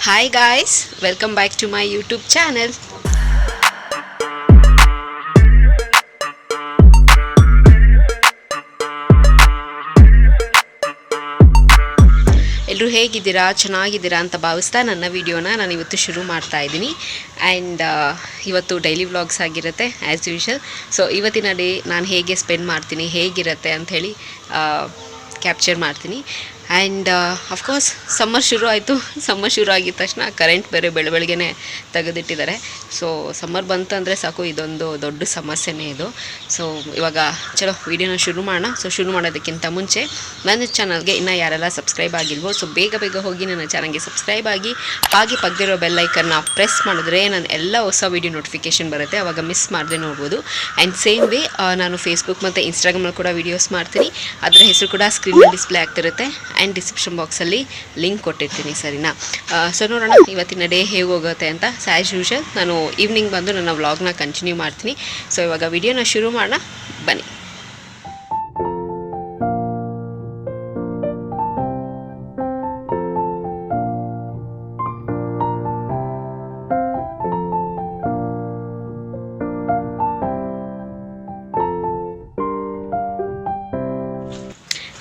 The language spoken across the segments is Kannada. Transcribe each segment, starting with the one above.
Hi guys, welcome back to my YouTube channel. ಎಲ್ಲರೂ ಹೇಗಿದ್ದೀರಾ, ಚೆನ್ನಾಗಿದ್ದೀರಾ ಅಂತ ಭಾವಿಸ್ತಾ ನನ್ನ ವಿಡಿಯೋನ ನಾನು ಇವತ್ತು ಶುರು ಮಾಡ್ತಾ ಇದ್ದೀನಿ. ಆ್ಯಂಡ್ ಇವತ್ತು ಡೈಲಿ ವ್ಲಾಗ್ಸ್ ಆಗಿರುತ್ತೆ ಆ್ಯಸ್ ಯೂಶುವಲ್. ಸೊ ಇವತ್ತಿನ ಡೇ ನಾನು ಹೇಗೆ ಸ್ಪೆಂಡ್ ಮಾಡ್ತೀನಿ, ಹೇಗಿರುತ್ತೆ ಅಂಥೇಳಿ ಕ್ಯಾಪ್ಚರ್ ಮಾಡ್ತೀನಿ. ಆ್ಯಂಡ್ ಅಫ್ಕೋರ್ಸ್ ಸಮ್ಮರ್ ಶುರು ಆಯಿತು. ಸಮ್ಮರ್ ಶುರು ಆಗಿದ ತಕ್ಷಣ ಕರೆಂಟ್ ಬೇರೆ ಬೆಳಗ್ಗೆ ತೆಗೆದಿಟ್ಟಿದ್ದಾರೆ. ಸೊ ಸಮ್ಮರ್ ಬಂತಂದರೆ ಸಾಕು, ಇದೊಂದು ದೊಡ್ಡ ಸಮಸ್ಯೆನೇ ಇದು. ಸೊ ಇವಾಗ ಚಲೋ ವಿಡಿಯೋನ ಶುರು ಮಾಡೋಣ. ಸೊ ಶುರು ಮಾಡೋದಕ್ಕಿಂತ ಮುಂಚೆ ನನ್ನ ಚಾನಲ್ಗೆ ಇನ್ನೂ ಯಾರೆಲ್ಲ ಸಬ್ಸ್ಕ್ರೈಬ್ ಆಗಿಲ್ವೋ ಸೊ ಬೇಗ ಹೋಗಿ ನನ್ನ ಚಾನಲ್ಗೆ ಸಬ್ಸ್ಕ್ರೈಬ್ ಆಗಿ, ಹಾಗೆ ಪಕ್ಕದಿರೋ ಬೆಲ್ ಐಕನ್ನ ಪ್ರೆಸ್ ಮಾಡಿದ್ರೆ ನಾನು ಎಲ್ಲ ಹೊಸ ವೀಡಿಯೋ ನೋಟಿಫಿಕೇಷನ್ ಬರುತ್ತೆ, ಆವಾಗ ಮಿಸ್ ಮಾಡದೆ ನೋಡ್ಬೋದು. ಆ್ಯಂಡ್ ಸೇಮ್ ವೇ ನಾನು ಫೇಸ್ಬುಕ್ ಮತ್ತು ಇನ್ಸ್ಟಾಗ್ರಾಮಲ್ಲಿ ಕೂಡ ವೀಡಿಯೋಸ್ ಮಾಡ್ತೀನಿ. ಅದರ ಹೆಸರು ಕೂಡ ಸ್ಕ್ರೀನಲ್ಲಿ ಡಿಸ್ಪ್ಲೇ ಆಗ್ತಿರುತ್ತೆ ಆ್ಯಂಡ್ ಡಿಸ್ಕ್ರಿಪ್ಷನ್ ಬಾಕ್ಸಲ್ಲಿ ಲಿಂಕ್ ಕೊಟ್ಟಿರ್ತೀನಿ, ಸರಿನಾ? ಸೊ ನೋಡೋಣ ಇವತ್ತಿನ ಡೇ ಹೇಗೆ ಹೋಗುತ್ತೆ ಅಂತ. ಆ್ಯಸ್ ಯೂಶುವಲ್ ನಾನು ಈವ್ನಿಂಗ್ ಬಂದು ನನ್ನ ವ್ಲಾಗ್ನ ಕಂಟಿನ್ಯೂ ಮಾಡ್ತೀನಿ. ಸೊ ಇವಾಗ ವಿಡಿಯೋನ ಶುರು ಮಾಡೋಣ, ಬನ್ನಿ.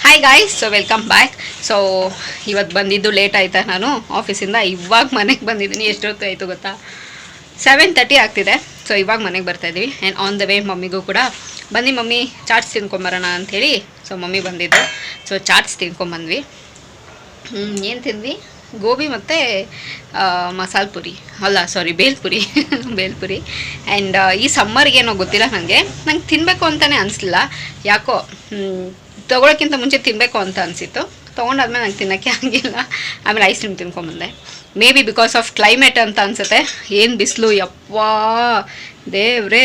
Hi guys, so welcome back. So ಇವತ್ತು ಬಂದಿದ್ದು ಲೇಟ್ ಆಯಿತಾ, ನಾನು ಆಫೀಸಿಂದ ಇವಾಗ ಮನೆಗೆ ಬಂದಿದ್ದೀನಿ. ಎಷ್ಟೊತ್ತು ಆಯಿತು ಗೊತ್ತಾ? 7:30 ಆಗ್ತಿದೆ. ಸೊ ಇವಾಗ ಮನೆಗೆ ಬರ್ತಾಯಿದ್ದೀವಿ. ಆ್ಯಂಡ್ ಆನ್ ದ ವೇ ಮಮ್ಮಿಗೂ ಕೂಡ ಬನ್ನಿ ಮಮ್ಮಿ ಚಾಟ್ಸ್ ತಿನ್ಕೊಂಬರೋಣ ಅಂಥೇಳಿ ಸೊ ಮಮ್ಮಿ ಬಂದಿದ್ದು. ಸೊ ಚಾಟ್ಸ್ ತಿನ್ಕೊಂಬಂದ್ವಿ. ಏನು ತಿಂದ್ವಿ? ಗೋಬಿ ಮತ್ತು ಮಸಾಲೆ ಪುರಿ, ಅಲ್ಲ ಸಾರಿ ಬೇಲ್ಪುರಿ ಬೇಲ್ಪುರಿ. ಆ್ಯಂಡ್ ಈ ಸಮ್ಮರ್ಗೇನೋ ಗೊತ್ತಿಲ್ಲ, ನಂಗೆ ತಿನ್ನಬೇಕು ಅಂತಲೇ ಅನಿಸ್ಲಿಲ್ಲ. ಯಾಕೋ ತೊಗೊಳಕ್ಕಿಂತ ಮುಂಚೆ ತಿನ್ನಬೇಕು ಅಂತ ಅನಿಸಿತ್ತು. ತೊಗೊಂಡಾದ್ಮೇಲೆ ನಂಗೆ ತಿನ್ನೋಕ್ಕೆ ಆಗಿಲ್ಲ. ಆಮೇಲೆ ಐಸ್ ಕ್ರೀಮ್ ತಿನ್ಕೊಂಬಂದೆ. Maybe because of climate ಅಂತ ಅನಿಸುತ್ತೆ. ಏನು ಬಿಸಿಲು, ಯಪ್ಪಾ ದೇವ್ರೇ!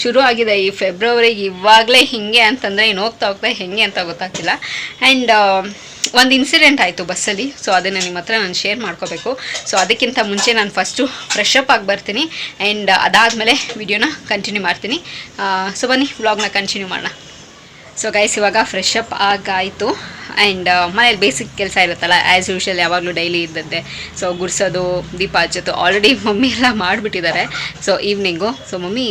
ಶುರು ಆಗಿದೆ ಈ ಫೆಬ್ರವರಿಗೆ ಇವಾಗಲೇ ಹೀಗೆ ಅಂತಂದರೆ ಇನ್ನು ಹೋಗ್ತಾ ಹೇಗೆ ಅಂತ ಗೊತ್ತಾಗ್ತಿಲ್ಲ. ಆ್ಯಂಡ್ ಒಂದು ಇನ್ಸಿಡೆಂಟ್ ಆಯಿತು ಬಸ್ಸಲ್ಲಿ. ಸೊ ಅದನ್ನು ನಿಮ್ಮ ಹತ್ರ ನಾನು ಶೇರ್ ಮಾಡ್ಕೋಬೇಕು. ಸೊ ಅದಕ್ಕಿಂತ ಮುಂಚೆ ನಾನು ಫಸ್ಟು ಫ್ರೆಶ್ ಅಪ್ ಆಗಿ ಬರ್ತೀನಿ. ಆ್ಯಂಡ್ ಅದಾದಮೇಲೆ ವಿಡಿಯೋನ ಕಂಟಿನ್ಯೂ ಮಾಡ್ತೀನಿ. ಸೊ ಬನ್ನಿ ವ್ಲಾಗ್ನ ಕಂಟಿನ್ಯೂ ಮಾಡೋಣ. ಸೊ ಗೈಸ್ ಇವಾಗ ಫ್ರೆಶ್ ಅಪ್ ಆಗಾಯಿತು. ಆ್ಯಂಡ್ ಮನೇಲಿ ಬೇಸಿಕ್ ಕೆಲಸ ಇರುತ್ತಲ್ಲ, ಆ್ಯಸ್ ಯೂಶುವಲ್ ಯಾವಾಗಲೂ ಡೈಲಿ ಇದ್ದದ್ದೇ. ಸೊ ಗುಡಿಸೋದು, ದೀಪ ಹಚ್ಚೋದು ಆಲ್ರೆಡಿ ಮಮ್ಮಿ ಎಲ್ಲ ಮಾಡಿಬಿಟ್ಟಿದ್ದಾರೆ. ಸೊ ಈವ್ನಿಂಗು ಸೊ ಮಮ್ಮಿ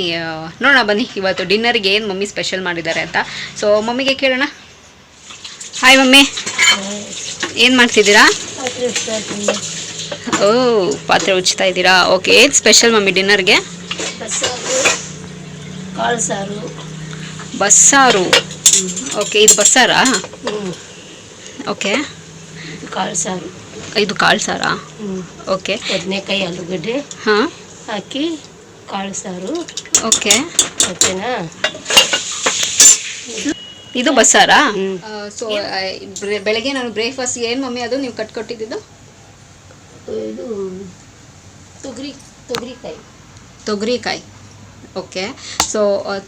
ನೋಡೋಣ ಬನ್ನಿ ಇವತ್ತು ಡಿನ್ನರ್ಗೆ ಏನು ಮಮ್ಮಿ ಸ್ಪೆಷಲ್ ಮಾಡಿದ್ದಾರೆ ಅಂತ. ಸೊ ಮಮ್ಮಿಗೆ ಕೇಳೋಣ. ಹಾಯ್ ಮಮ್ಮಿ, ಏನು ಮಾಡ್ತಿದ್ದೀರಾ? ಓ, ಪಾತ್ರೆ ಉಜ್ತಾ ಇದ್ದೀರಾ? ಓಕೆ, ಏನು ಸ್ಪೆಷಲ್ ಮಮ್ಮಿ ಡಿನ್ನರ್ಗೆ? ಬಸ್ಸಾರು. ಓಕೆ, ಇದು ಬಸ್ಸಾರಾ? ಓಕೆ, ಕಾಳು ಸಾರು. ಇದು ಕಾಳು ಸಾರಾ? ಓಕೆ. ಬದನೆಕಾಯಿ, ಆಲೂಗಡ್ಡೆ ಹಾಂ ಹಾಕಿ ಕಾಳು ಸಾರು. ಓಕೆ, ಓಕೆನಾ? ಇದು ಬಸ್ಸಾರಾ? ಸೊ ಬೆಳಗ್ಗೆ ನಾನು ಬ್ರೇಕ್ಫಾಸ್ಟ್ ಏನು ಮಮ್ಮಿ ಅದು ನೀವು ಕಟ್ಕೊಟ್ಟಿದ್ದು? ಇದು ತೊಗರಿಕಾಯಿ. ಓಕೆ. ಸೊ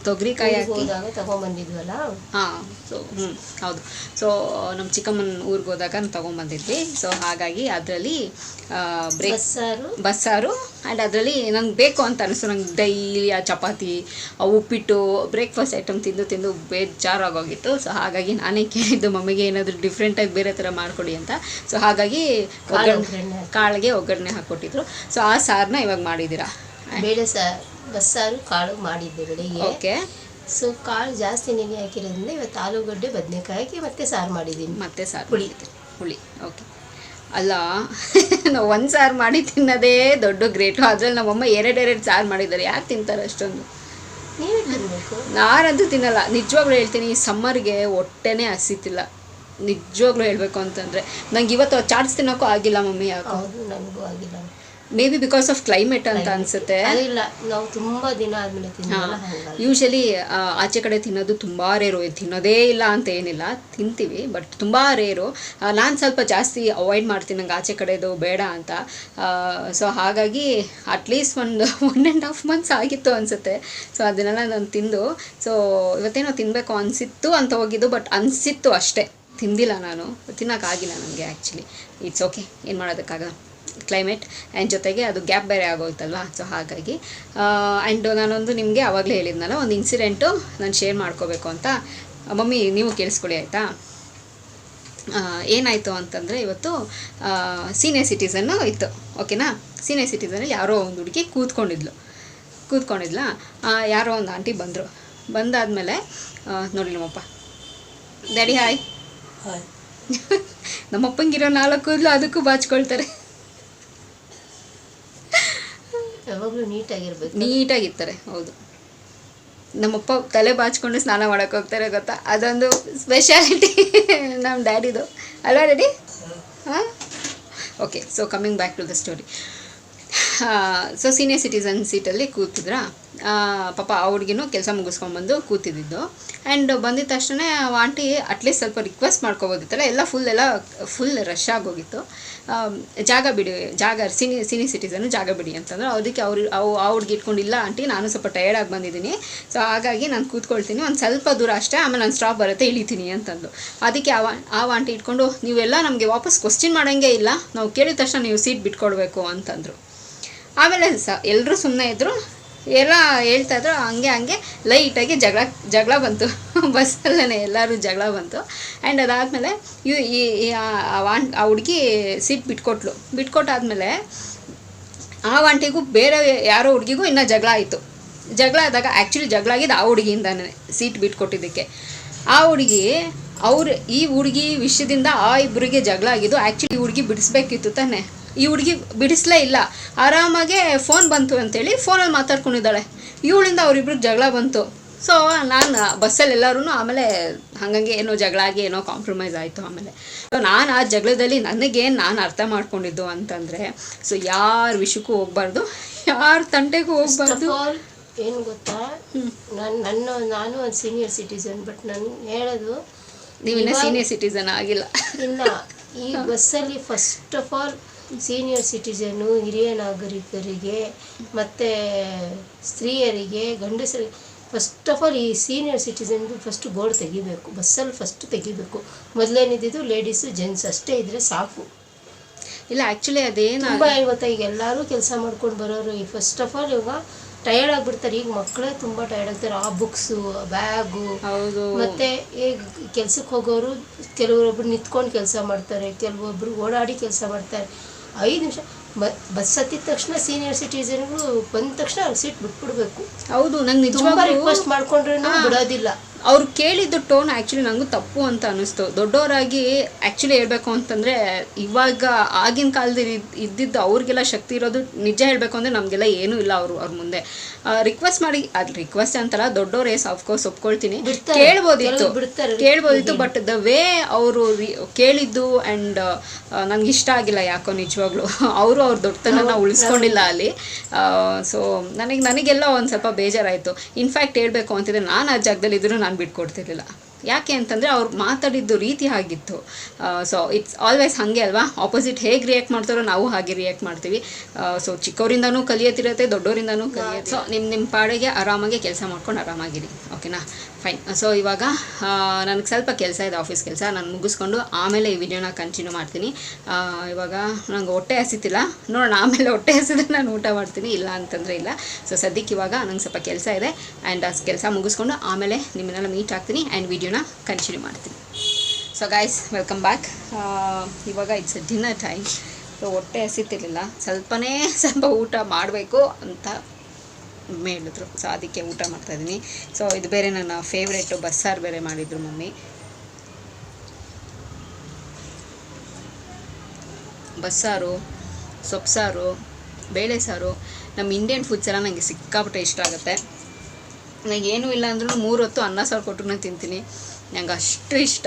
ತೊಗರಿಕಾಯಿ ಹಾಕಿ ತಗೊಂಡ್ಬಂದಿದ್ವಲ್ಲ. ಹಾಂ, ಸೊ ಹೌದು. ಸೊ ನಮ್ಮ ಚಿಕ್ಕಮ್ಮನ ಊರಿಗೆ ಹೋದಾಗ ತೊಗೊಂಬಂದಿದ್ವಿ. ಸೊ ಹಾಗಾಗಿ ಅದರಲ್ಲಿ ಬಸ್ಸಾರು ಆ್ಯಂಡ್ ಅದರಲ್ಲಿ ನಂಗೆ ಬೇಕು ಅಂತ ಅನಿಸ್ತು. ನಂಗೆ ಡೈಲಿ ಆ ಚಪಾತಿ, ಆ ಉಪ್ಪಿಟ್ಟು, ಬ್ರೇಕ್ಫಾಸ್ಟ್ ಐಟಮ್ ತಿಂದು ಬೇಜಾರಾಗೋಗಿತ್ತು. ಸೊ ಹಾಗಾಗಿ ನಾನೇ ಕೇಳಿದ್ದು ಮಮ್ಮಿಗೆ ಏನಾದರೂ ಡಿಫ್ರೆಂಟಾಗಿ ಬೇರೆ ಥರ ಮಾಡಿಕೊಡಿ ಅಂತ. ಸೊ ಹಾಗಾಗಿ ಕಾಳಿಗೆ ಒಗ್ಗರಣೆ ಹಾಕ್ಕೊಟ್ಟಿದ್ರು. ಸೊ ಆ ಸಾರನ್ನ ಇವಾಗ ಮಾಡಿದ್ದೀರಾ? ಬೇಳೆ ಬಸ್ಸಾರು ಕಾಳು ಮಾಡಿದ್ದೆ ಬೆಳಿಗ್ಗೆ. ಓಕೆ. ಸೊ ಕಾಳು ಜಾಸ್ತಿ ನೆನೆ ಹಾಕಿರೋದ್ರಿಂದ ಇವತ್ತು ಆಲೂಗಡ್ಡೆ ಬದನೆಕಾಯಿ ಹಾಕಿ ಮತ್ತೆ ಸಾರು ಮಾಡಿದ್ದೀನಿ. ಮತ್ತೆ ಸಾರು ಹುಳಿ. ಓಕೆ. ಅಲ್ಲ ನಾವು ಒಂದು ಸಾರು ಮಾಡಿ ತಿನ್ನೋದೇ ದೊಡ್ಡ ಗ್ರೇಟು. ಅದ್ರಲ್ಲಿ ನಮ್ಮಮ್ಮ ಎರಡು ಸಾರು ಮಾಡಿದ್ದಾರೆ. ಯಾಕೆ ತಿಂತಾರೆ ಅಷ್ಟೊಂದು? ನೀವೇ ತಿನ್ನಬೇಕು. ನಾನಂತೂ ತಿನ್ನಲ್ಲ, ನಿಜವಾಗ್ಲೂ ಹೇಳ್ತೀನಿ. ಈ ಸಮ್ಮರ್ಗೆ ಹೊಟ್ಟೆನೇ ಹಸಿತಿಲ್ಲ, ನಿಜವಾಗ್ಲೂ ಹೇಳಬೇಕು ಅಂತಂದರೆ. ನಂಗೆ ಇವತ್ತು ಚಾಟ್ಸ್ ತಿನ್ನೋಕ್ಕೂ ಆಗಿಲ್ಲ ಮಮ್ಮಿ. ಯಾಕೆ? ಹೌದು, ನನಗೂ ಆಗಿಲ್ಲ. May be because of climate ಅಂತ ಅನಿಸುತ್ತೆ. ಇಲ್ಲ, ನಾವು ತುಂಬ ದಿನ ಆದಮೇಲೆ ತಿನ್ನಲ್ಲ. ಯೂಶಲಿ ಆಚೆ ಕಡೆ ತಿನ್ನೋದು ತುಂಬ ರೇರು. ತಿನ್ನೋದೇ ಇಲ್ಲ ಅಂತ ಏನಿಲ್ಲ, ತಿಂತೀವಿ, ಬಟ್ ತುಂಬ ರೇರು. ನಾನು ಸ್ವಲ್ಪ ಜಾಸ್ತಿ ಅವಾಯ್ಡ್ ಮಾಡ್ತೀನಿ, ನಂಗೆ ಆಚೆ ಕಡೆದು ಬೇಡ ಅಂತ. ಸೊ ಹಾಗಾಗಿ ಅಟ್ಲೀಸ್ಟ್ 1.5 months ಆಗಿತ್ತು ಅನಿಸುತ್ತೆ. ಸೊ ಅದನ್ನೆಲ್ಲ ನಾನು ತಿಂದು ಸೊ ಇವತ್ತೇನೋ ತಿನ್ನಬೇಕು ಅನಿಸಿತ್ತು ಅಂತ ಹೋಗಿದ್ದು, ಬಟ್ ಅನಿಸಿತ್ತು ಅಷ್ಟೇ, ತಿಂದಿಲ್ಲ. ನಾನು ತಿನ್ನೋಕ್ಕಾಗಿಲ್ಲ ನನಗೆ ಆ್ಯಕ್ಚುಲಿ. ಇಟ್ಸ್ ಓಕೆ, ಏನು ಮಾಡೋದಕ್ಕಾಗಲ್ಲ, ಕ್ಲೈಮೇಟ್. ಆ್ಯಂಡ್ ಜೊತೆಗೆ ಅದು ಗ್ಯಾಪ್ ಬೇರೆ ಆಗೋಯ್ತಲ್ವ. ಸೊ ಹಾಗಾಗಿ ಆ್ಯಂಡ್ ನಾನೊಂದು ನಿಮಗೆ ಆವಾಗಲೇ ಹೇಳಿದ್ನಲ್ಲ, ಒಂದು ಇನ್ಸಿಡೆಂಟು ನಾನು ಶೇರ್ ಮಾಡ್ಕೋಬೇಕು ಅಂತ. ಮಮ್ಮಿ ನೀವು ಕೇಳಿಸ್ಕೊಳ್ಳಿ ಆಯಿತಾ? ಏನಾಯಿತು ಅಂತಂದರೆ ಇವತ್ತು ಸೀನಿಯರ್ ಸಿಟಿಸನ್ನು ಇತ್ತು, ಓಕೆನಾ. ಸೀನಿಯರ್ ಸಿಟಿಸನಲ್ಲಿ ಯಾರೋ ಒಂದು ಹುಡುಗಿ ಕೂತ್ಕೊಂಡಿದ್ಲ. ಯಾರೋ ಒಂದು ಆಂಟಿ ಬಂದರು. ಬಂದಾದಮೇಲೆ ನೋಡಿ ನಮ್ಮಪ್ಪ, ಡ್ಯಾಡಿ ಹಾಯ್. ನಮ್ಮಪ್ಪಂಗಿರೋ 4 ಕೂದಲು ಅದಕ್ಕೂ ಬಾಚ್ಕೊಳ್ತಾರೆ. ಯಾವಾಗಲೂ ನೀಟಾಗಿರ್ತಾರೆ. ಹೌದು, ನಮ್ಮಪ್ಪ ತಲೆ ಬಾಚ್ಕೊಂಡು ಸ್ನಾನ ಮಾಡೋಕ್ಕೆ ಹೋಗ್ತಾರೆ ಗೊತ್ತಾ, ಅದೊಂದು ಸ್ಪೆಷಾಲಿಟಿ ನಮ್ಮ ಡ್ಯಾಡಿದು ಅಲ್ವಾ ಡ್ಯಾಡಿ? ಹಾಂ, okay. So coming back to the story. So senior citizen ಸೀಟಲ್ಲಿ ಕೂತಿದ್ರ. ಪಾಪ ಆ ಹುಡುಗಿನೂ ಕೆಲಸ ಮುಗಿಸ್ಕೊಂಡ್ಬಂದು ಕೂತಿದ್ದು. ಆ್ಯಂಡ್ ಬಂದಿದ್ದ ತಕ್ಷಣ ಆಂಟಿ ಅಟ್ಲೀಸ್ಟ್ ಸ್ವಲ್ಪ ರಿಕ್ವೆಸ್ಟ್ ಮಾಡ್ಕೊಬೋದಿತ್ತಲ್ಲ, ಎಲ್ಲ ಫುಲ್ ರಶ್ ಆಗೋಗಿತ್ತು. ಜಾಗ ಸೀನಿಯರ್ ಸಿಟಿಸನ್ನು ಜಾಗ ಬಿಡಿ ಅಂತಂದ್ರೆ, ಅದಕ್ಕೆ ಆ ಹುಡುಗಿ ಇಟ್ಕೊಂಡಿಲ್ಲ, ಆಂಟಿ ನಾನು ಸ್ವಲ್ಪ ಟಯರ್ಡಾಗಿ ಬಂದಿದ್ದೀನಿ, ಸೊ ಹಾಗಾಗಿ ನಾನು ಕೂತ್ಕೊಳ್ತೀನಿ, ಒಂದು ಸ್ವಲ್ಪ ದೂರ ಅಷ್ಟೇ, ಆಮೇಲೆ ನಾನು ಸ್ಟಾಪ್ ಬರುತ್ತೆ ಇಳಿತೀನಿ ಅಂತಂದು. ಅದಕ್ಕೆ ಆ ಆಂಟಿ ಇಟ್ಕೊಂಡು, ನೀವೆಲ್ಲ ನಮಗೆ ವಾಪಸ್ ಕ್ವಶ್ಚನ್ ಮಾಡೋಂಗೆ ಇಲ್ಲ, ನಾವು ಕೇಳಿದ ತಕ್ಷಣ ನೀವು ಸೀಟ್ ಬಿಟ್ಕೊಡ್ಬೇಕು ಅಂತಂದರು. ಆಮೇಲೆ ಎಲ್ಲರೂ ಸುಮ್ಮನೆ ಇದ್ದರು, ಎಲ್ಲ ಹೇಳ್ತಾಯಿದ್ರು. ಹಂಗೆ ಲೈಟಾಗಿ ಜಗಳ ಬಂತು ಬಸ್ಸಲ್ಲೇ, ಎಲ್ಲರೂ ಜಗಳ ಬಂತು. ಆ್ಯಂಡ್ ಅದಾದಮೇಲೆ ಆ ಹುಡುಗಿ ಸೀಟ್ ಬಿಟ್ಕೊಟ್ಟಾದ್ಮೇಲೆ ಆ ಆಂಟಿಗೂ ಬೇರೆ ಯಾರೋ ಹುಡುಗಿಗೂ ಇನ್ನೂ ಜಗಳ ಆಯಿತು. ಜಗಳ ಆದಾಗ ಆ್ಯಕ್ಚುಲಿ ಜಗಳ ಆಗಿದ್ದು ಆ ಹುಡುಗಿಯಿಂದಾನೆ, ಸೀಟ್ ಬಿಟ್ಕೊಟ್ಟಿದ್ದಕ್ಕೆ. ಆ ಹುಡುಗಿ ಈ ಹುಡುಗಿ ವಿಷಯದಿಂದ ಆ ಇಬ್ಬರಿಗೆ ಜಗಳ ಆಗಿದ್ದು. ಆ್ಯಕ್ಚುಲಿ ಈ ಹುಡುಗಿ ಬಿಡಿಸ್ಬೇಕಿತ್ತು ತಾನೆ, ಈ ಹುಡುಗಿ ಬಿಡಿಸ್ಲೇ ಇಲ್ಲ. ಆರಾಮಾಗೆ ಫೋನ್ ಬಂತು ಅಂತೇಳಿ ಫೋನಲ್ಲಿ ಮಾತಾಡ್ಕೊಂಡಿದ್ದಾಳೆ. ಇವಳಿಂದ ಅವರಿಬ್ರಿಗೆ ಜಗಳ ಬಂತು. ಸೊ ನಾನು ಬಸ್ಸಲ್ಲಿ ಎಲ್ಲರೂ ಆಮೇಲೆ ಹಾಗಂಗೆ ಏನೋ ಜಗಳ ಆಗಿ ಏನೋ ಕಾಂಪ್ರಮೈಸ್ ಆಯಿತು. ಆಮೇಲೆ ಸೊ ನಾನು ಆ ಜಗಳದಲ್ಲಿ ನಾನು ಅರ್ಥ ಮಾಡ್ಕೊಂಡಿದ್ದು ಅಂತಂದರೆ, ಸೊ ಯಾರ ವಿಷಯಕ್ಕೂ ಹೋಗ್ಬಾರ್ದು, ಯಾರ ತಂಟೆಗೂ ಹೋಗ್ಬಾರ್ದು. ಏನು ಗೊತ್ತಾ, ನಾನು ಒಂದು ಸೀನಿಯರ್ ಸಿಟಿಸನ್, ಬಟ್ ನಾನು ಹೇಳೋದು, ನೀವಿನ್ನ ಸೀನಿಯರ್ ಸಿಟಿಸನ್ ಆಗಿಲ್ಲ. ಇಲ್ಲ, ಈ ಬಸ್ಸಲ್ಲಿ ಫಸ್ಟ್ ಆಫ್ ಆಲ್ ಸೀನಿಯರ್ ಸಿಟಿಸನ್ನು, ಹಿರಿಯ ನಾಗರಿಕರಿಗೆ ಮತ್ತು ಸ್ತ್ರೀಯರಿಗೆ, ಗಂಡಸರಿಗೆ ಫಸ್ಟ್ ಆಫ್ ಆಲ್ ಈ ಸೀನಿಯರ್ ಸಿಟಿಸನ್ಗೆ ಫಸ್ಟ್ ಬೋರ್ಡ್ ತೆಗಿಬೇಕು, ಬಸ್ಸಲ್ಲಿ ಫಸ್ಟ್ ತೆಗಿಬೇಕು. ಮೊದಲೇನಿದ್ದು ಲೇಡೀಸು ಜೆಂಟ್ಸ್ ಅಷ್ಟೇ ಇದ್ದರೆ ಸಾಕು. ಇಲ್ಲ ಆ್ಯಕ್ಚುಲಿ ಅದೇನು ತುಂಬ ಇವತ್ತು ಈಗ ಎಲ್ಲರೂ ಕೆಲಸ ಮಾಡ್ಕೊಂಡು ಬರೋರು ಈ ಫಸ್ಟ್ ಆಫ್ ಆಲ್ ಇವಾಗ ಟಯರ್ಡ್ ಆಗಿಬಿಡ್ತಾರೆ. ಈಗ ಮಕ್ಕಳೇ ತುಂಬ ಟಯರ್ಡ್ ಆಗ್ತಾರೆ. ಆ ಬುಕ್ಸು, ಬ್ಯಾಗು, ಮತ್ತು ಈಗ ಕೆಲ್ಸಕ್ಕೆ ಹೋಗೋರು ಕೆಲವೊಬ್ರು ನಿಂತ್ಕೊಂಡು ಕೆಲಸ ಮಾಡ್ತಾರೆ, ಕೆಲವೊಬ್ರು ಓಡಾಡಿ ಕೆಲಸ ಮಾಡ್ತಾರೆ. 5 ನಿಮಿಷ ಬಸ್ ಹತ್ತಿದ ತಕ್ಷಣ ಸೀನಿಯರ್ ಸಿಟಿಸನ್ಗಳು ಬಂದ ತಕ್ಷಣ ಸೀಟ್ ಬಿಟ್ಬಿಡ್ಬೇಕು. ಹೌದು, ನಂಗೆ ತುಂಬ ರಿಕ್ವೆಸ್ಟ್ ಮಾಡ್ಕೊಂಡ್ರೆ ಬಿಡೋದಿಲ್ಲ. ಅವ್ರು ಕೇಳಿದ್ದು ಟೋನ್ ಆ್ಯಕ್ಚುಲಿ ನನಗೂ ತಪ್ಪು ಅಂತ ಅನ್ನಿಸ್ತು. ದೊಡ್ಡವರಾಗಿ ಆ್ಯಕ್ಚುಲಿ ಹೇಳ್ಬೇಕು ಅಂತಂದರೆ, ಇವಾಗ ಆಗಿನ ಕಾಲದಲ್ಲಿ ಇದ್ದಿದ್ದು ಅವ್ರಿಗೆಲ್ಲ ಶಕ್ತಿ ಇರೋದು. ನಿಜ ಹೇಳಬೇಕು ಅಂದರೆ ನಮಗೆಲ್ಲ ಏನೂ ಇಲ್ಲ ಅವ್ರ ಮುಂದೆ. ರಿಕ್ವೆಸ್ಟ್ ಮಾಡಿ, ಅದು ರಿಕ್ವೆಸ್ಟ್ ಅಂತಲ್ಲ, ದೊಡ್ಡವ್ರು ಆಫ್ಕೋರ್ಸ್ ಒಪ್ಕೊಳ್ತೀನಿ, ಕೇಳ್ಬೋದಿತ್ತು. ಬಟ್ ದ ವೇ ಅವರು ಕೇಳಿದ್ದು ಆ್ಯಂಡ್ ನನಗೆ ಇಷ್ಟ ಆಗಿಲ್ಲ ಯಾಕೋ ನಿಜವಾಗ್ಲೂ. ಅವರು ಅವ್ರ ದೊಡ್ಡತನ ಉಳಿಸ್ಕೊಂಡಿಲ್ಲ ಅಲ್ಲಿ. ಸೊ ನನಗೆಲ್ಲ ಒಂದು ಸ್ವಲ್ಪ ಬೇಜಾರಾಯಿತು. ಇನ್ಫ್ಯಾಕ್ಟ್ ಹೇಳಬೇಕು ಅಂತಿದ್ರೆ, ನಾನು ಆ ಜಾಗದಲ್ಲಿ ಇದ್ರೂ ನಾನು ಬಿಟ್ಕೊಡ್ತಿರ್ಲಿಲ್ಲ. ಯಾಕೆ ಅಂತಂದರೆ ಅವ್ರು ಮಾತಾಡಿದ್ದು ರೀತಿ ಆಗಿತ್ತು. ಸೊ ಇಟ್ಸ್ ಆಲ್ವೇಸ್ ಹಾಗೆ ಅಲ್ವಾ, ಆಪೋಸಿಟ್ ಹೇಗೆ ರಿಯಾಕ್ಟ್ ಮಾಡ್ತಾರೋ ನಾವು ಹಾಗೆ ರಿಯಾಕ್ಟ್ ಮಾಡ್ತೀವಿ. ಸೊ ಚಿಕ್ಕವರಿಂದನೂ ಕಲಿಯೋತಿರುತ್ತೆ, ದೊಡ್ಡವರಿಂದನೂ ಕಲಿಯೋದು. ಸೊ ನಿಮ್ಮ ಪಾಡಿಗೆ ಆರಾಮಾಗಿ ಕೆಲಸ ಮಾಡ್ಕೊಂಡು ಆರಾಮಾಗಿರಿ, ಓಕೆನಾ, ಫೈನ್. ಸೊ ಇವಾಗ ನನಗೆ ಸ್ವಲ್ಪ ಕೆಲಸ ಇದೆ, ಆಫೀಸ್ ಕೆಲಸ, ನಾನು ಮುಗಿಸ್ಕೊಂಡು ಆಮೇಲೆ ಈ ವಿಡಿಯೋನ ಕಂಟಿನ್ಯೂ ಮಾಡ್ತೀನಿ. ಇವಾಗ ನನಗೆ ಹೊಟ್ಟೆ ಹಸಿತಿಲ್ಲ, ನೋಡೋಣ ಆಮೇಲೆ ಹೊಟ್ಟೆ ಹಸಿದ್ರೆ ನಾನು ಊಟ ಮಾಡ್ತೀನಿ, ಇಲ್ಲ ಅಂತಂದರೆ ಇಲ್ಲ. ಸೊ ಸದ್ಯಕ್ಕೆ ಇವಾಗ ನಂಗೆ ಸ್ವಲ್ಪ ಕೆಲಸ ಇದೆ, ಆ್ಯಂಡ್ ಆ ಕೆಲಸ ಮುಗಿಸ್ಕೊಂಡು ಆಮೇಲೆ ನಿಮ್ಮನ್ನೆಲ್ಲ ಮೀಟ್ ಆಗ್ತೀನಿ ಆ್ಯಂಡ್ ವಿಡಿಯೋನ ಕಂಟಿನ್ಯೂ ಮಾಡ್ತೀನಿ. So guys, welcome back. ಇವಾಗ ಇಟ್ಸ್ ಡಿನ್ನರ್ ಟೈಮ್. ಸೊ ಹೊಟ್ಟೆ ಹಸಿತಿರ್ಲಿಲ್ಲ, ಸ್ವಲ್ಪ ಊಟ ಮಾಡಬೇಕು ಅಂತ ಹೇಳಿದ್ರು. ಸೊ ಅದಕ್ಕೆ ಊಟ ಮಾಡ್ತಾಯಿದ್ದೀನಿ. ಸೊ ಇದು ಬೇರೆ ನನ್ನ ಫೇವ್ರೇಟು, ಬಸ್ಸಾರು ಬೇರೆ ಮಾಡಿದರು ಮಮ್ಮಿ. ಬಸ್ಸಾರು, ಸೊಪ್ಪು, ಬೇಳೆ ಸಾರು, ನಮ್ಮ ಇಂಡಿಯನ್ ಫುಡ್ಸ್ ಎಲ್ಲ ನನಗೆ ಸಿಕ್ಕಾಪಟ್ಟೆ ಇಷ್ಟ ಆಗುತ್ತೆ. ನನಗೇನೂ ಇಲ್ಲ ಅಂದ್ರೂ 3 ಹೊತ್ತು ಅನ್ನ ಸಾರು ಕೊಟ್ಟರು ನಾನು ತಿಂತೀನಿ. ನಂಗೆ ಅಷ್ಟು ಇಷ್ಟ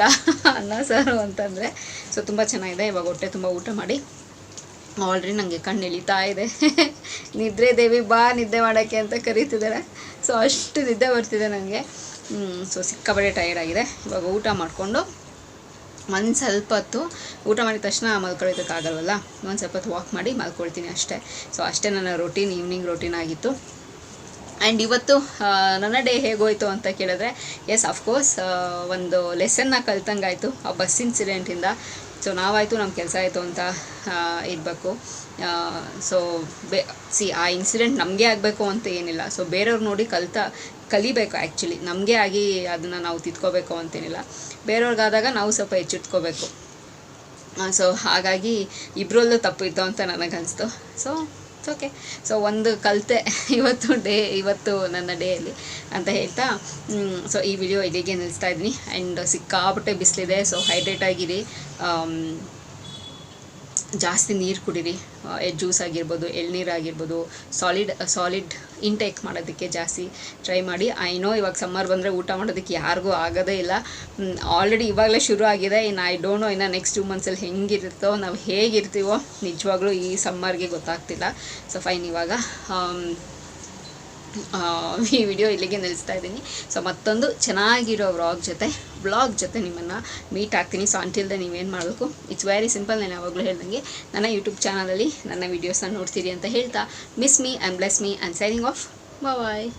ಅನ್ನ ಸಾರು ಅಂತಂದರೆ. ಸೊ ತುಂಬ ಚೆನ್ನಾಗಿದೆ. ಇವಾಗ ಹೊಟ್ಟೆ ತುಂಬ ಊಟ ಮಾಡಿ ಆಲ್ರೆಡಿ ನನಗೆ ಕಣ್ಣು ಎಳಿತಾ ಇದೆ. ನಿದ್ರೆ ದೇವಿ ಬಾ ನಿದ್ದೆ ಮಾಡೋಕ್ಕೆ ಅಂತ ಕರೀತಿದ್ದಾರೆ. ಸೊ ಅಷ್ಟು ನಿದ್ದೆ ಬರ್ತಿದೆ ನನಗೆ. ಸೊ ಸಿಕ್ಕಾಪಟ್ಟೆ ಟಯರ್ಡ್ ಆಗಿದೆ. ಇವಾಗ ಊಟ ಮಾಡಿಕೊಂಡು ಒಂದು ಸ್ವಲ್ಪ ಹೊತ್ತು ಊಟ ಮಾಡಿದ ತಕ್ಷಣ ಮಲ್ಕೊಳ್ಳೋದಕ್ಕಾಗಲ್ವಲ್ಲ, ಒಂದು ಸ್ವಲ್ಪ ಹೊತ್ತು ವಾಕ್ ಮಾಡಿ ಮಲ್ಕೊಳ್ತೀನಿ ಅಷ್ಟೇ. ಸೊ ಅಷ್ಟೇ ನನ್ನ ರೊಟೀನ್, ಈವ್ನಿಂಗ್ ರೊಟೀನ್ ಆಗಿತ್ತು. ಆ್ಯಂಡ್ ಇವತ್ತು ನನ್ನ ಡೇ ಹೇಗೋಯ್ತು ಅಂತ ಕೇಳಿದ್ರೆ, ಎಸ್ ಅಫ್ಕೋರ್ಸ್ ಒಂದು ಲೆಸನ್ನ ಕಲ್ತಂಗಾಯಿತು ಆ ಬಸ್ ಇನ್ಸಿಡೆಂಟಿಂದ. ಸೊ ನಾವಾಯಿತು, ನಮ್ಮ ಕೆಲಸ ಆಯಿತು ಅಂತ ಇರಬೇಕು. ಸೊ ಆ ಇನ್ಸಿಡೆಂಟ್ ನಮಗೆ ಆಗಬೇಕು ಅಂತ ಏನಿಲ್ಲ. ಸೊ ಬೇರೆಯವ್ರು ನೋಡಿ ಕಲಿಬೇಕು. ಆ್ಯಕ್ಚುಲಿ ನಮಗೆ ಆಗಿ ಅದನ್ನು ನಾವು ತಿದ್ಕೋಬೇಕು ಅಂತೇನಿಲ್ಲ. ಬೇರೆಯವ್ರಿಗಾದಾಗ ನಾವು ಸ್ವಲ್ಪ ಎಚ್ಚೆತ್ಕೋಬೇಕು. ಸೊ ಹಾಗಾಗಿ ಇಬ್ಬರಲ್ಲೂ ತಪ್ಪು ಇತ್ತು ಅಂತ ನನಗನ್ನಿಸ್ತು. So okay. ಸೊ ಒಂದು ಕಲಿತೆ ಇವತ್ತು ನನ್ನ ಡೇಯಲ್ಲಿ ಅಂತ ಹೇಳ್ತಾ ಸೊ ಈ ವಿಡಿಯೋ ಇಲ್ಲಿಗೆ ನಿಲ್ಲಿಸ್ತಾ ಇದ್ದೀನಿ. ಆ್ಯಂಡ್ ಸಿಕ್ಕಾಪಟ್ಟೆ ಬಿಸಿಲಿದೆ. ಸೊ ಹೈಡ್ರೇಟ್ ಆಗಿರಿ, ಜಾಸ್ತಿ ನೀರು ಕುಡೀರಿ, ಜ್ಯೂಸ್ ಆಗಿರ್ಬೋದು, ಎಳ್ನೀರು ಆಗಿರ್ಬೋದು, ಸಾಲಿಡ್ ಇಂಟೇಕ್ ಮಾಡೋದಕ್ಕೆ ಜಾಸ್ತಿ ಟ್ರೈ ಮಾಡಿ. ಐ ನೋ ಇವಾಗ ಸಮ್ಮರ್ ಬಂದರೆ ಊಟ ಮಾಡೋದಕ್ಕೆ ಯಾರಿಗೂ ಆಗೋದೇ ಇಲ್ಲ. ಆಲ್ರೆಡಿ ಇವಾಗಲೇ ಶುರು ಆಗಿದೆ. ಇನ್ನು ಐ ಡೋಂಟ್ ನೋ ಇನ್ನು ನೆಕ್ಸ್ಟ್ 2 ಮಂತ್ಸಲ್ಲಿ ಹೆಂಗಿರುತ್ತೋ, ನಾವು ಹೇಗಿರ್ತೀವೋ ನಿಜವಾಗ್ಲೂ ಈ ಸಮ್ಮರ್ಗೆ ಗೊತ್ತಾಗ್ತಿಲ್ಲ. ಸೊ ಫೈನ್, ಇವಾಗ ಈ ವಿಡಿಯೋ ಇಲ್ಲಿಗೆ ನಿಲ್ಲಿಸ್ತಾ ಇದ್ದೀನಿ. ಸೊ ಮತ್ತೊಂದು ಚೆನ್ನಾಗಿರೋ ವ್ಲಾಗ್ ಜೊತೆ ನಿಮ್ಮನ್ನು ಮೀಟ್ ಆಗ್ತೀನಿ. ಸೊ ಅಂಟಿಲ್ದೆ ನೀವೇನು ಮಾಡಬೇಕು, ಇಟ್ಸ್ ವೆರಿ ಸಿಂಪಲ್. ನಾನು ಯಾವಾಗಲೂ ಹೇಳ್ದಂಗೆ ನನ್ನ ಯೂಟ್ಯೂಬ್ ಚಾನಲಲ್ಲಿ ನನ್ನ ವೀಡಿಯೋಸ್ನ ನೋಡ್ತೀರಿ ಅಂತ ಹೇಳ್ತಾ, miss me and bless me and signing off. Bye.